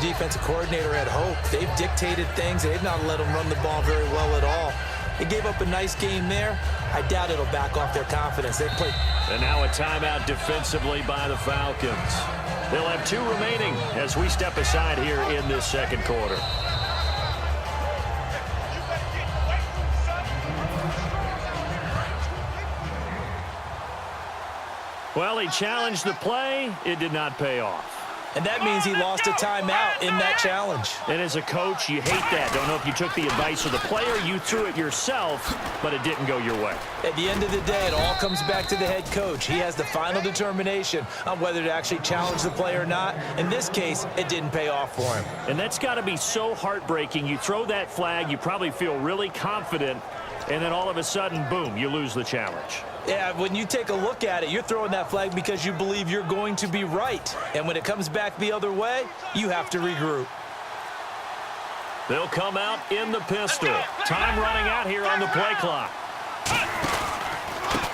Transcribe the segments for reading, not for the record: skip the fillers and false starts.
defensive coordinator had hoped. They've dictated things. They've not let them run the ball very well at all. They gave up a nice game there. I doubt it'll back off their confidence. They've played. And now a timeout defensively by the Falcons. They'll have 2 remaining as we step aside here in this second quarter. Well, he challenged the play. It did not pay off. And that means he lost a timeout in that challenge. And as a coach, you hate that. Don't know if you took the advice of the player, you threw it yourself, but it didn't go your way. At the end of the day, it all comes back to the head coach. He has the final determination on whether to actually challenge the play or not. In this case, it didn't pay off for him. And that's got to be so heartbreaking. You throw that flag, you probably feel really confident, and then all of a sudden, boom, you lose the challenge. Yeah, when you take a look at it, you're throwing that flag because you believe you're going to be right. And when it comes back the other way, you have to regroup. They'll come out in the pistol. Time running out here on the play clock.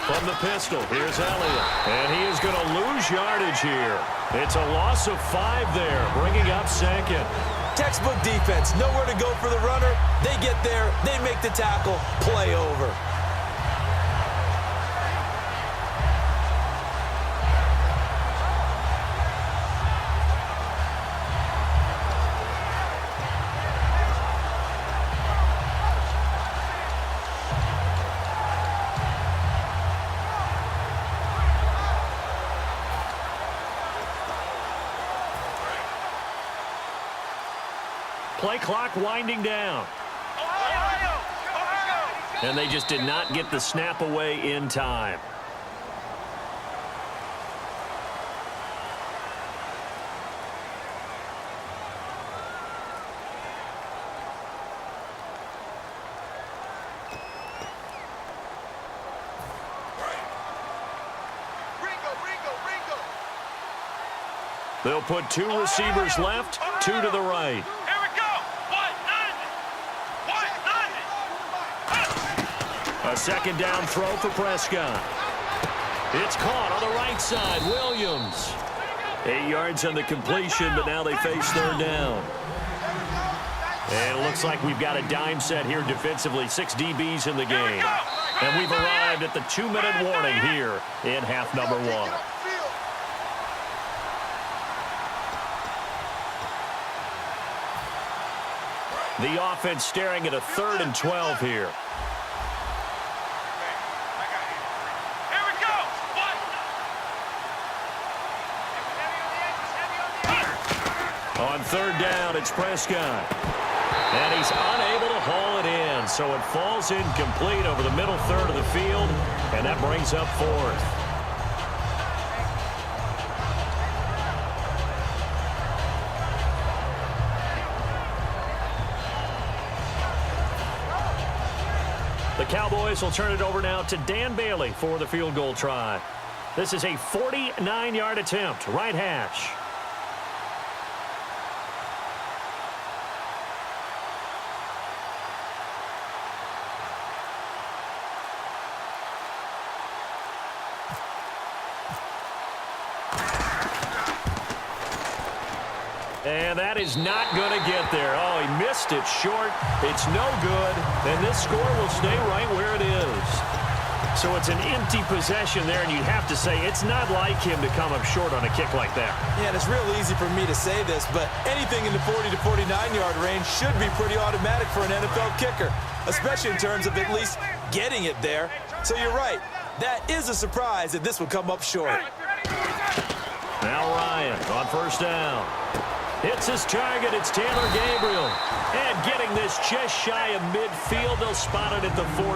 From the pistol, here's Elliott. And he is going to lose yardage here. It's a loss of 5 there, bringing up second. Textbook defense, nowhere to go for the runner. They get there, they make the tackle, play over. Play clock winding down. And they just did not get the snap away in time. They'll put 2 receivers left, 2 to the right. A second down throw for Prescott. It's caught on the right side. Williams. 8 yards on the completion, but now they face 3rd down. And it looks like we've got a dime set here defensively. 6 DBs in the game. And we've arrived at the 2-minute warning here in half number 1. The offense staring at a 3rd and 12 here. On 3rd down, it's Prescott. And he's unable to haul it in, so it falls incomplete over the middle 3rd of the field, and that brings up 4th. The Cowboys will turn it over now to Dan Bailey for the field goal try. This is a 49-yard attempt, right hash. And that is not going to get there. Oh, he missed it short. It's no good. And this score will stay right where it is. So it's an empty possession there, and you'd have to say it's not like him to come up short on a kick like that. Yeah, and it's real easy for me to say this, but anything in the 40 to 49-yard range should be pretty automatic for an NFL kicker, especially in terms of at least getting it there. So you're right. That is a surprise that this would come up short. Now Ryan on 1st down. Hits his target. It's Taylor Gabriel. And getting this just shy of midfield, they'll spot it at the 49.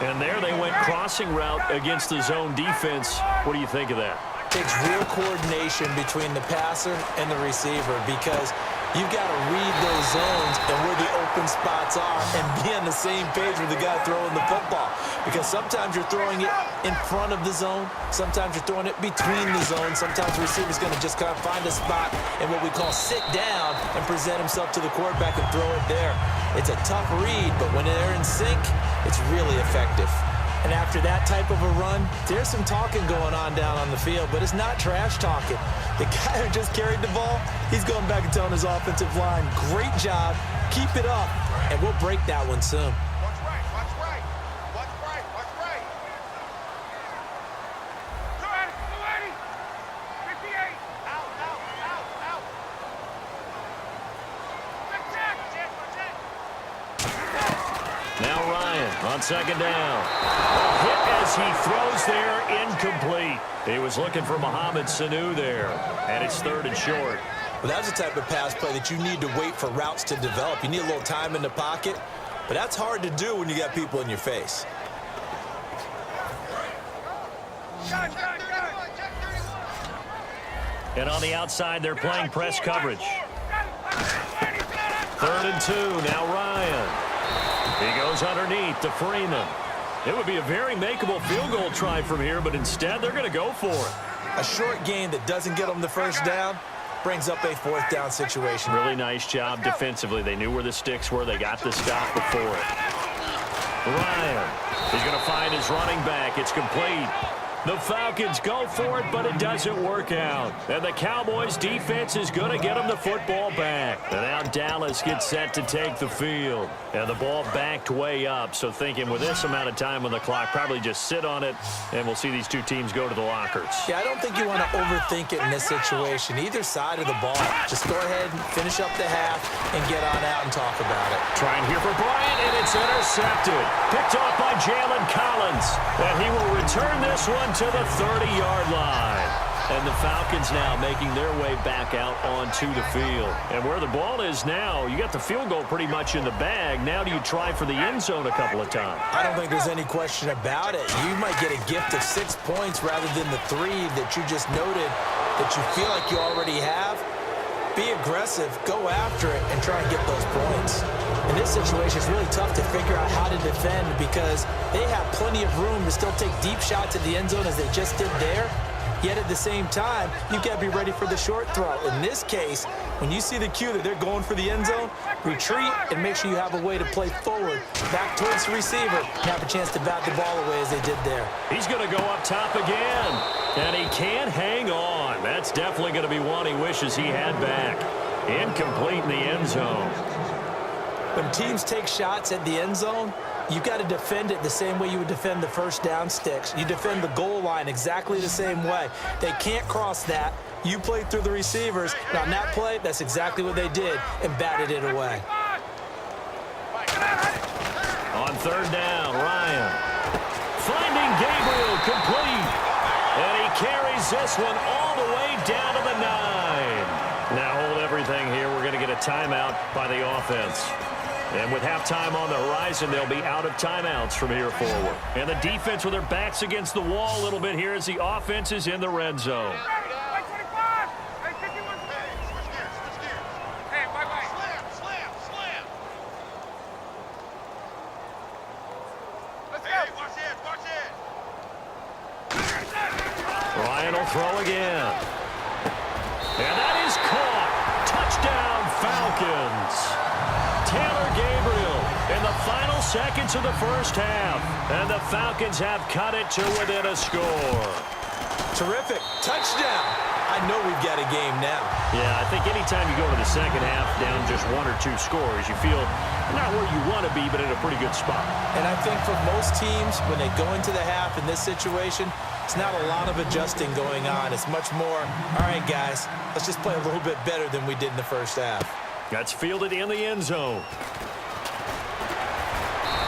And there they went crossing route against the zone defense. What do you think of that? It takes real coordination between the passer and the receiver because you've got to read those zones and where the open spots are and be on the same page with the guy throwing the football. Because sometimes you're throwing it in front of the zone. Sometimes you're throwing it between the zones. Sometimes the receiver's going to just kind of find a spot and what we call sit down and present himself to the quarterback and throw it there. It's a tough read, but when they're in sync, it's really effective. And after that type of a run, there's some talking going on down on the field, but it's not trash talking. The guy who just carried the ball, he's going back and telling his offensive line, great job, keep it up, and we'll break that one soon. Watch right, watch right, watch right, watch right. Go ahead, 58. Out, out, out, out. Now Ryan on second down. A hit as he throws there, incomplete. He was looking for Mohamed Sanu there, and it's 3rd and short. Well, that's the type of pass play that you need to wait for routes to develop. You need a little time in the pocket, but that's hard to do when you got people in your face. And on the outside, they're playing press coverage. 3rd and 2, now Ryan. He goes underneath to Freeman. It would be a very makeable field goal try from here, but instead they're going to go for it. A short gain that doesn't get them the first down brings up a 4th down situation. Really nice job defensively. They knew where the sticks were. They got the stop before it. Ryan, he's going to find his running back. It's complete. The Falcons go for it, but it doesn't work out. And the Cowboys' defense is going to get them the football back. And now Dallas gets set to take the field. And the ball backed way up, so thinking with this amount of time on the clock, probably just sit on it, and we'll see these two teams go to the lockers. Yeah, I don't think you want to overthink it in this situation. Either side of the ball. Just go ahead and finish up the half and get on out and talk about it. Trying here for Bryant, and it's intercepted. Picked off by Jalen Collins. And he will return this one to the 30-yard line. And the Falcons now making their way back out onto the field. And where the ball is now, you got the field goal pretty much in the bag. Now do you try for the end zone a couple of times? I don't think there's any question about it. You might get a gift of 6 points rather than the 3 that you just noted that you feel like you already have. Be aggressive, go after it, and try and get those points. In this situation, it's really tough to figure out how to defend because they have plenty of room to still take deep shots at the end zone as they just did there. Yet at the same time, you've got to be ready for the short throw. In this case, when you see the cue that they're going for the end zone, retreat and make sure you have a way to play forward, back towards the receiver, and have a chance to bat the ball away as they did there. He's going to go up top again, and he can't hang on. That's definitely going to be one he wishes he had back. Incomplete in the end zone. When teams take shots at the end zone, you've got to defend it the same way you would defend the first down sticks. You defend the goal line exactly the same way. They can't cross that. You play through the receivers. And on that play, that's exactly what they did and batted it away. On 3rd down, Ryan. Finding Gabriel complete. And he carries this one all the way down to the 9. Now hold everything here. We're going to get a timeout by the offense. And with halftime on the horizon, they'll be out of timeouts from here forward. And the defense with their backs against the wall a little bit here as the offense is in the red zone. Ryan will throw again. And that is caught. Touchdown, Falcons. Taylor Gabriel in the final seconds of the first half. And the Falcons have cut it to within a score. Terrific. Touchdown. I know we've got a game now. Yeah, I think anytime you go to the second half down just 1 or 2 scores, you feel not where you want to be, but in a pretty good spot. And I think for most teams, when they go into the half in this situation, it's not a lot of adjusting going on. It's much more, all right, guys, let's just play a little bit better than we did in the first half. That's fielded in the end zone.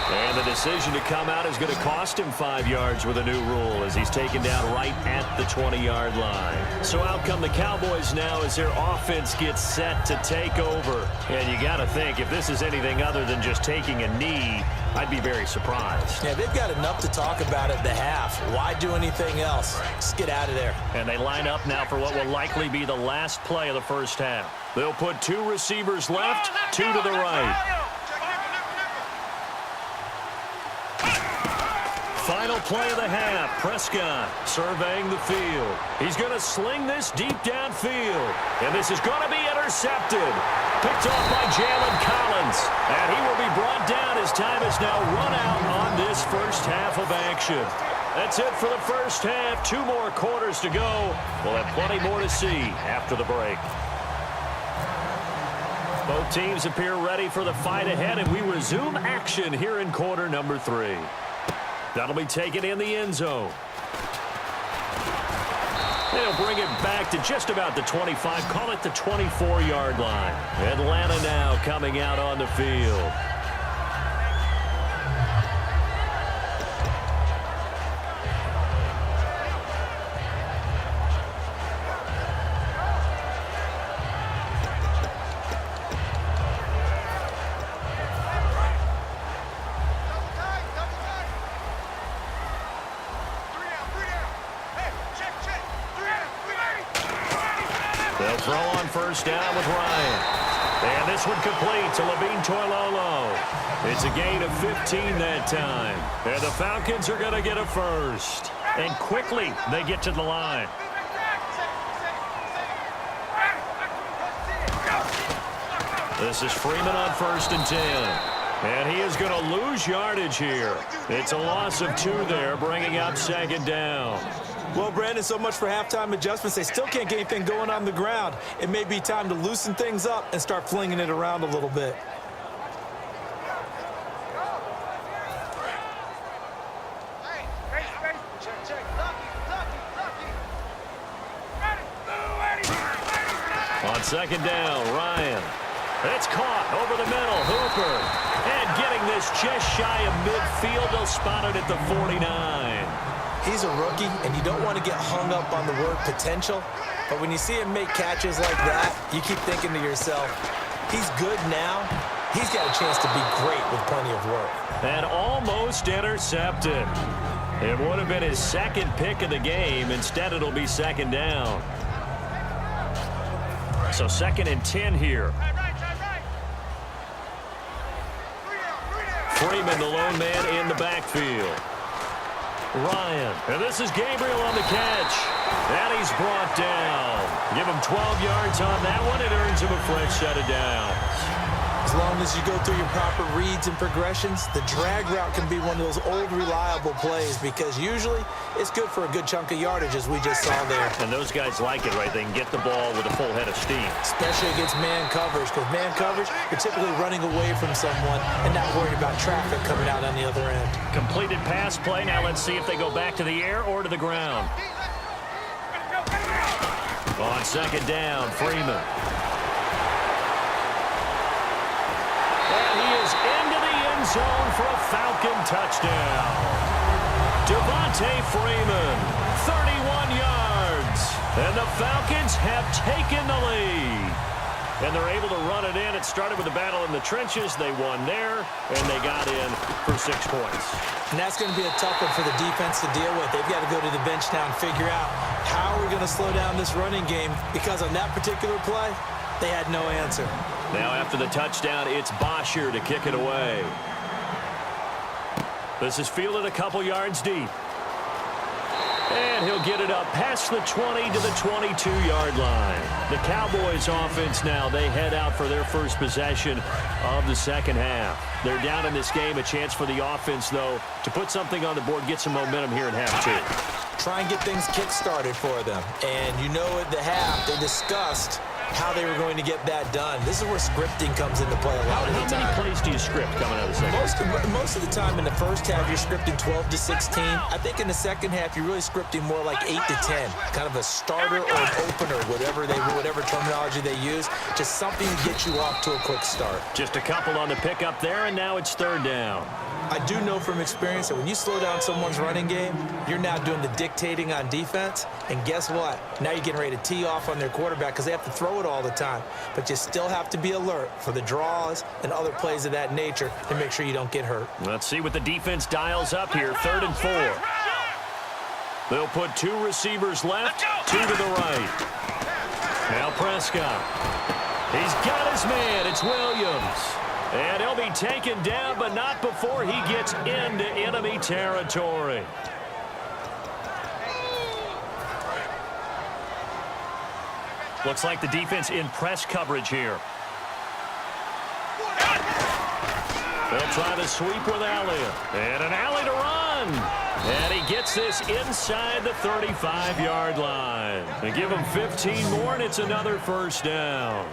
And the decision to come out is going to cost him 5 yards with a new rule as he's taken down right at the 20-yard line. So out come the Cowboys now as their offense gets set to take over. And you got to think, if this is anything other than just taking a knee, I'd be very surprised. Yeah, they've got enough to talk about at the half. Why do anything else? Just get out of there. And they line up now for what will likely be the last play of the first half. They'll put 2 receivers left, 2 to the right. Final play of the half. Prescott surveying the field. He's going to sling this deep downfield. And this is going to be intercepted. Picked off by Jalen Collins. And he will be brought down as time is now run out on this first half of action. That's it for the first half. 2 more quarters to go. We'll have plenty more to see after the break. Both teams appear ready for the fight ahead, and we resume action here in quarter number 3. That'll be taken in the end zone. They'll bring it back to just about the 25, call it the 24-yard line. Atlanta now coming out on the field. They'll throw on first down with Ryan. And this one complete to Levine Toilolo. It's a gain of 15 that time. And the Falcons are going to get a first. And quickly they get to the line. This is Freeman on 1st and 10. And he is going to lose yardage here. It's a loss of 2 there, bringing up 2nd down. Well, Brandon, so much for halftime adjustments. They still can't get anything going on the ground. It may be time to loosen things up and start flinging it around a little bit. On 2nd down, Ryan. It's caught over the middle. Hooper. And getting this just shy of midfield. They'll spot it at the 49. He's a rookie, and you don't want to get hung up on the word potential. But when you see him make catches like that, you keep thinking to yourself, he's good now. He's got a chance to be great with plenty of work. And almost intercepted. It would have been his 2nd pick of the game. Instead, it'll be 2nd down. So 2nd and 10 here. Freeman, the lone man in the backfield. Ryan, and this is Gabriel on the catch. And he's brought down. Give him 12 yards on that one. It earns him a fresh set of downs. As long as you go through your proper reads and progressions, the drag route can be one of those old reliable plays because usually it's good for a good chunk of yardage, as we just saw there. And those guys like it, right? They can get the ball with a full head of steam. Especially against man coverage, because man coverage, you're typically running away from someone and not worried about traffic coming out on the other end. Completed pass play. Now let's see if they go back to the air or to the ground. On 2nd down, Freeman. Into the end zone for a Falcon touchdown. Devontae Freeman, 31 yards. And the Falcons have taken the lead. And they're able to run it in. It started with a battle in the trenches. They won there, and they got in for 6 points. And that's going to be a tough one for the defense to deal with. They've got to go to the bench now and figure out how we're going to slow down this running game, because on that particular play, they had no answer. Now after the touchdown, it's Bosher to kick it away. This is fielded a couple yards deep. And he'll get it up past the 20 to the 22-yard line. The Cowboys offense now, they head out for their first possession of the 2nd half. They're down in this game. A chance for the offense, though, to put something on the board, get some momentum here in half 2. Try and get things kick-started for them. And you know at the half, they discussed how they were going to get that done. This is where scripting comes into play a lot of the time. How many plays do you script coming out of the second? Most of the time in the first half, you're scripting 12 to 16. I think in the second half, you're really scripting more like 8 to 10. Kind of a starter or an opener, whatever terminology they use. Just something to get you off to a quick start. Just a couple on the pickup there, and now it's 3rd down. I do know from experience that when you slow down someone's running game, you're now doing the dictating on defense. And guess what? Now you're getting ready to tee off on their quarterback because they have to throw it all the time. But you still have to be alert for the draws and other plays of that nature to make sure you don't get hurt. Let's see what the defense dials up here. 3rd and 4. They'll put 2 receivers left, 2 to the right. Now Prescott. He's got his man. It's Williams. And he'll be taken down, but not before he gets into enemy territory. Looks like the defense in press coverage here. They'll try to sweep with Elliott. And an alley to run. And he gets this inside the 35-yard line. They give him 15 more, and it's another first down.